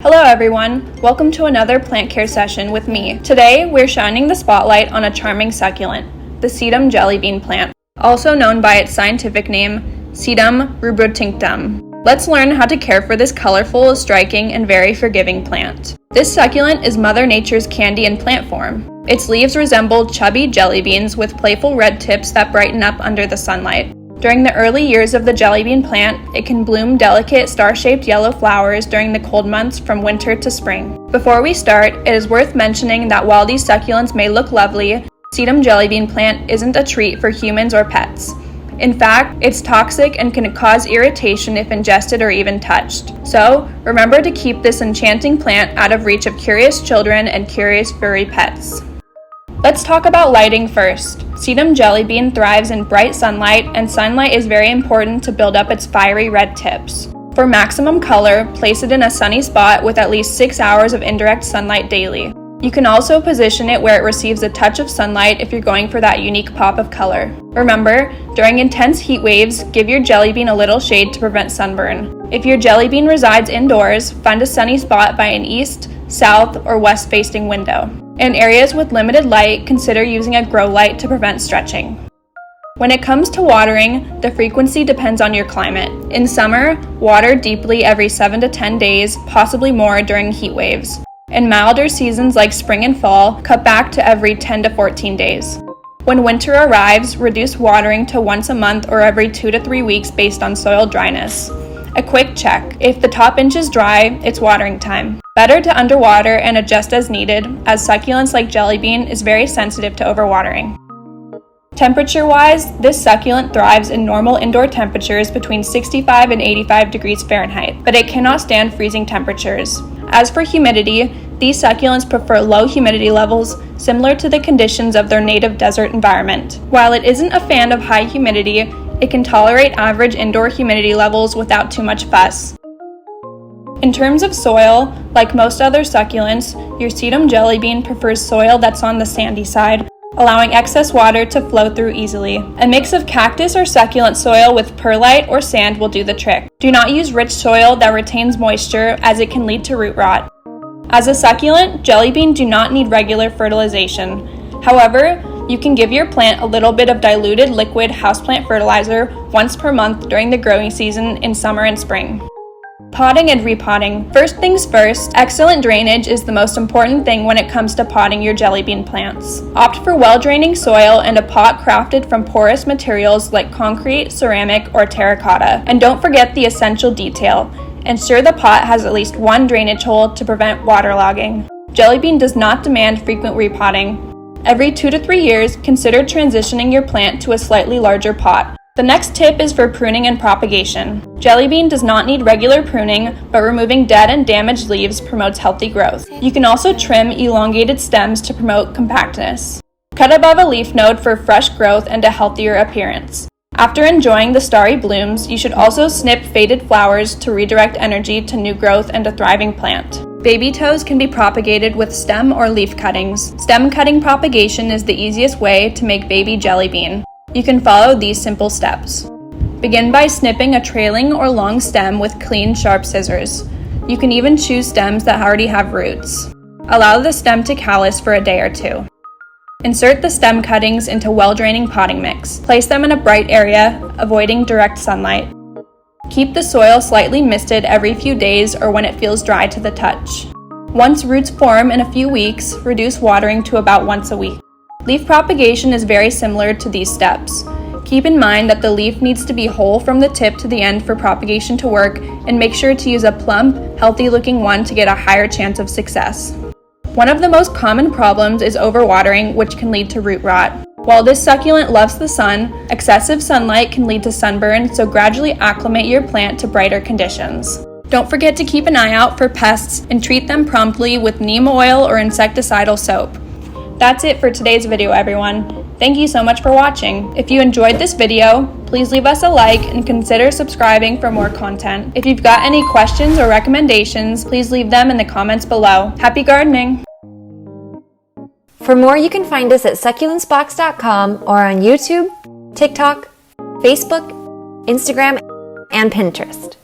Hello everyone, welcome to another plant care session with me. Today we're shining the spotlight on a charming succulent, the Sedum Jelly Bean plant, also known by its scientific name, Sedum Rubrotinctum. Let's learn how to care for this colorful, striking, and very forgiving plant. This succulent is Mother Nature's candy in plant form. Its leaves resemble chubby jelly beans with playful red tips that brighten up under the sunlight. During the early years of the jelly bean plant, it can bloom delicate star-shaped yellow flowers during the cold months from winter to spring. Before we start, it is worth mentioning that while these succulents may look lovely, Sedum Jelly Bean plant isn't a treat for humans or pets. In fact, it's toxic and can cause irritation if ingested or even touched. So, remember to keep this enchanting plant out of reach of curious children and curious furry pets. Let's talk about lighting first. Sedum Jelly Bean thrives in bright sunlight, and sunlight is very important to build up its fiery red tips. For maximum color, place it in a sunny spot with at least 6 hours of indirect sunlight daily. You can also position it where it receives a touch of sunlight if you're going for that unique pop of color. Remember, during intense heat waves, give your jelly bean a little shade to prevent sunburn. If your jelly bean resides indoors, find a sunny spot by an east, south, or west-facing window. In areas with limited light, consider using a grow light to prevent stretching. When it comes to watering, the frequency depends on your climate. In summer, water deeply every 7 to 10 days, possibly more during heat waves. In milder seasons like spring and fall, cut back to every 10 to 14 days. When winter arrives, reduce watering to once a month or every 2 to 3 weeks based on soil dryness. A quick check. If the top inch is dry, it's watering time. Better to underwater and adjust as needed, as succulents like jelly bean is very sensitive to overwatering. Temperature-wise, this succulent thrives in normal indoor temperatures between 65 and 85 degrees Fahrenheit, but it cannot stand freezing temperatures. As for humidity, these succulents prefer low humidity levels, similar to the conditions of their native desert environment. While it isn't a fan of high humidity, it can tolerate average indoor humidity levels without too much fuss. In terms of soil, like most other succulents, your Sedum Jelly Bean prefers soil that's on the sandy side, allowing excess water to flow through easily. A mix of cactus or succulent soil with perlite or sand will do the trick. Do not use rich soil that retains moisture, as it can lead to root rot. As a succulent, jelly bean do not need regular fertilization. However, you can give your plant a little bit of diluted liquid houseplant fertilizer once per month during the growing season in summer and spring. Potting and repotting. First things first, excellent drainage is the most important thing when it comes to potting your jelly bean plants. Opt for well-draining soil and a pot crafted from porous materials like concrete, ceramic, or terracotta. And don't forget the essential detail. Ensure the pot has at least one drainage hole to prevent waterlogging. Jelly bean does not demand frequent repotting. Every 2 to 3 years, consider transitioning your plant to a slightly larger pot. The next tip is for pruning and propagation. Jelly bean does not need regular pruning, but removing dead and damaged leaves promotes healthy growth. You can also trim elongated stems to promote compactness. Cut above a leaf node for fresh growth and a healthier appearance. After enjoying the starry blooms, you should also snip faded flowers to redirect energy to new growth and a thriving plant. Baby toes can be propagated with stem or leaf cuttings. Stem cutting propagation is the easiest way to make baby jelly bean. You can follow these simple steps. Begin by snipping a trailing or long stem with clean, sharp scissors. You can even choose stems that already have roots. Allow the stem to callus for a day or two. Insert the stem cuttings into well-draining potting mix. Place them in a bright area, avoiding direct sunlight. Keep the soil slightly misted every few days or when it feels dry to the touch. Once roots form in a few weeks, reduce watering to about once a week. Leaf propagation is very similar to these steps. Keep in mind that the leaf needs to be whole from the tip to the end for propagation to work, and make sure to use a plump, healthy-looking one to get a higher chance of success. One of the most common problems is overwatering, which can lead to root rot. While this succulent loves the sun, excessive sunlight can lead to sunburn, so gradually acclimate your plant to brighter conditions. Don't forget to keep an eye out for pests and treat them promptly with neem oil or insecticidal soap. That's it for today's video, everyone. Thank you so much for watching. If you enjoyed this video, please leave us a like and consider subscribing for more content. If you've got any questions or recommendations, please leave them in the comments below. Happy gardening! For more, you can find us at succulentsbox.com or on YouTube, TikTok, Facebook, Instagram, and Pinterest.